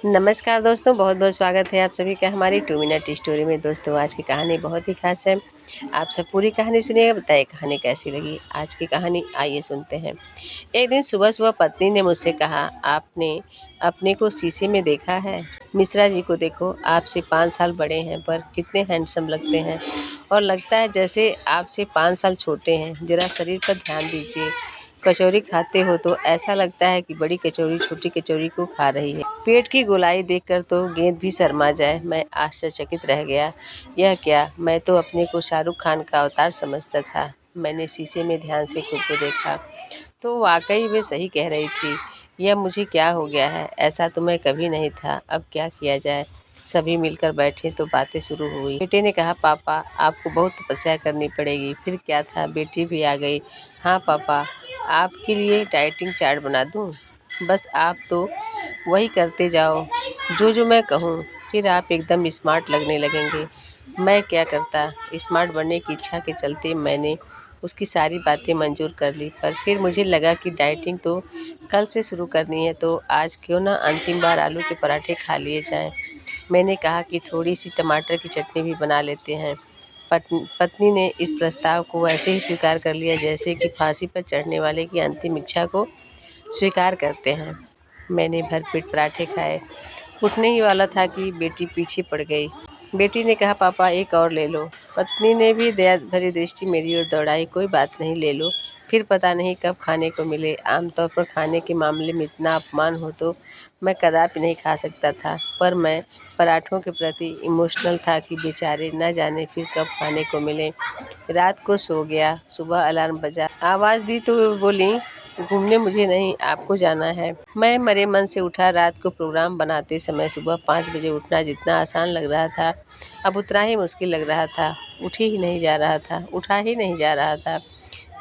नमस्कार दोस्तों, बहुत बहुत स्वागत है आप सभी का हमारी 2 मिनट स्टोरी में। दोस्तों, आज की कहानी बहुत ही खास है। आप सब पूरी कहानी सुनिएगा, बताइए कहानी कैसी लगी। आज की कहानी आइए सुनते हैं। एक दिन सुबह सुबह पत्नी ने मुझसे कहा, आपने अपने को शीशे में देखा है? मिश्रा जी को देखो, आपसे 5 साल बड़े हैं पर कितने हैंडसम लगते हैं, और लगता है जैसे आपसे 5 साल छोटे हैं। जरा शरीर पर ध्यान दीजिए। कचौरी खाते हो तो ऐसा लगता है कि बड़ी कचौरी छोटी कचौरी को खा रही है। पेट की गोलाई देखकर तो गेंद भी शर्मा जाए। मैं आश्चर्यचकित रह गया। यह क्या? मैं तो अपने को शाहरुख खान का अवतार समझता था। मैंने शीशे में ध्यान से खुद को देखा तो वाकई वे सही कह रही थी। यह मुझे क्या हो गया है? ऐसा तो मैं कभी नहीं था। अब क्या किया जाए? सभी मिलकर बैठे तो बातें शुरू हुई। बेटे ने कहा, पापा आपको बहुत तपस्या करनी पड़ेगी। फिर क्या था? बेटी भी आ गई। हाँ पापा, आपके लिए डाइटिंग चार्ट बना दूँ? बस आप तो वही करते जाओ जो जो मैं कहूँ, फिर आप एकदम स्मार्ट लगने लगेंगे। मैं क्या करता? स्मार्ट बनने की इच्छा के चलते मैंने उसकी सारी बातें मंजूर कर ली, पर फिर मुझे लगा कि डाइटिंग तो कल से शुरू करनी है, तो आज क्यों ना अंतिम बार आलू के पराठे खा लिए जाएं। मैंने कहा कि थोड़ी सी टमाटर की चटनी भी बना लेते हैं। पत्नी ने इस प्रस्ताव को ऐसे ही स्वीकार कर लिया जैसे कि फांसी पर चढ़ने वाले की अंतिम इच्छा को स्वीकार करते हैं। मैंने भरपेट पराठे खाए। उठने ही वाला था कि बेटी पीछे पड़ गई। बेटी ने कहा, पापा एक और ले लो। पत्नी ने भी दया भरी दृष्टि मेरी ओर दौड़ाई। कोई बात नहीं, ले लो, फिर पता नहीं कब खाने को मिले। आमतौर पर खाने के मामले में इतना अपमान हो तो मैं कदापि नहीं खा सकता था, पर मैं पराठों के प्रति इमोशनल था कि बेचारे न जाने फिर कब खाने को मिले। रात को सो गया। सुबह अलार्म बजा। आवाज़ दी तो बोली, घूमने मुझे नहीं, आपको जाना है। मैं मरे मन से उठा। रात को प्रोग्राम बनाते समय सुबह 5 बजे उठना जितना आसान लग रहा था, अब उतना ही मुश्किल लग रहा था। उठा ही नहीं जा रहा था।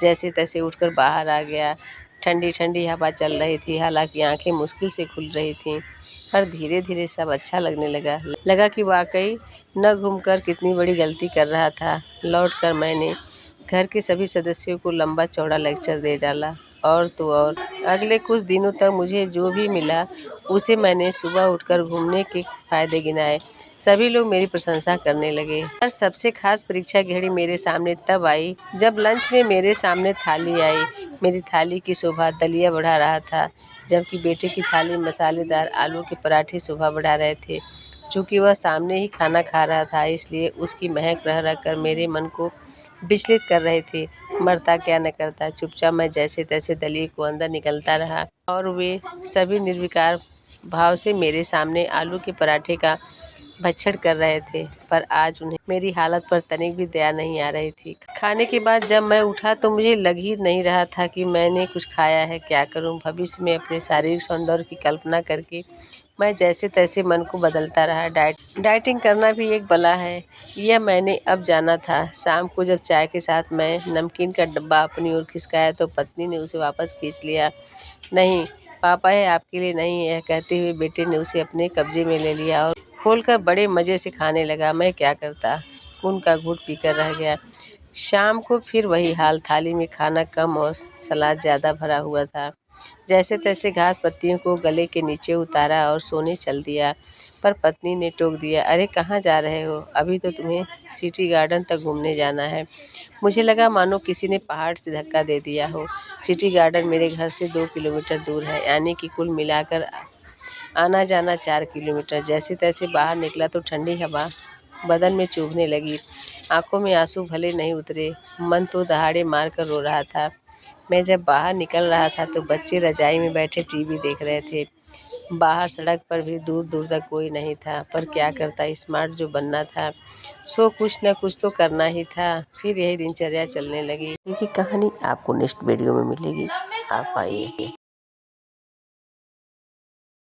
जैसे तैसे उठकर बाहर आ गया। ठंडी ठंडी हवा चल रही थी। हालांकि आंखें मुश्किल से खुल रही थीं, पर धीरे धीरे सब अच्छा लगने लगा कि वाकई न घूमकर कितनी बड़ी गलती कर रहा था। लौटकर मैंने घर के सभी सदस्यों को लंबा चौड़ा लेक्चर दे डाला। और तो और अगले कुछ दिनों तक मुझे जो भी मिला उसे मैंने सुबह उठकर घूमने के फायदे गिनाए। सभी लोग मेरी प्रशंसा करने लगे। पर सबसे खास परीक्षा घड़ी मेरे सामने तब आई जब लंच में मेरे सामने थाली आई। मेरी थाली की शोभा दलिया बढ़ा रहा था, जबकि बेटे की थाली मसालेदार आलू के पराठे शोभा बढ़ा रहे थे। चूँकि वह सामने ही खाना खा रहा था, इसलिए उसकी महक रह रह कर मेरे मन को विचलित कर रहे थे। मरता क्या न करता, चुपचाप मैं जैसे तैसे दलिए को अंदर निकलता रहा, और वे सभी निर्विकार भाव से मेरे सामने आलू के पराठे का भक्षण कर रहे थे। पर आज उन्हें मेरी हालत पर तनिक भी दया नहीं आ रही थी। खाने के बाद जब मैं उठा तो मुझे लग ही नहीं रहा था कि मैंने कुछ खाया है। क्या करूं? भविष्य में अपने शारीरिक सौंदर्य की कल्पना करके मैं जैसे तैसे मन को बदलता रहा। डाइटिंग करना भी एक बला है, यह मैंने अब जाना था। शाम को जब चाय के साथ मैं नमकीन का डब्बा अपनी ओर खिसकाया तो पत्नी ने उसे वापस खींच लिया। नहीं पापा, है आपके लिए नहीं। यह कहते हुए बेटे ने उसे अपने कब्जे में ले लिया और खोलकर बड़े मज़े से खाने लगा। मैं क्या करता? खून का घूंट पीकर रह गया। शाम को फिर वही हाल। थाली में खाना कम और सलाद ज़्यादा भरा हुआ था। जैसे तैसे घास पत्तियों को गले के नीचे उतारा और सोने चल दिया। पर पत्नी ने टोक दिया, अरे कहाँ जा रहे हो? अभी तो तुम्हें सिटी गार्डन तक घूमने जाना है। मुझे लगा मानो किसी ने पहाड़ से धक्का दे दिया हो। सिटी गार्डन मेरे घर से 2 किलोमीटर दूर है, यानी कि कुल मिलाकर आना जाना 4 किलोमीटर। जैसे तैसे बाहर निकला तो ठंडी हवा बदन में चुभने लगी। आंखों में आंसू भले नहीं उतरे, मन तो दहाड़े मार कर रो रहा था। मैं जब बाहर निकल रहा था तो बच्चे रजाई में बैठे टीवी देख रहे थे। बाहर सड़क पर भी दूर दूर तक कोई नहीं था। पर क्या करता, स्मार्ट जो बनना था सो कुछ न कुछ तो करना ही था। फिर यही दिनचर्या चलने लगी। क्योंकि कहानी आपको नेक्स्ट वीडियो में मिलेगी। आप आइए।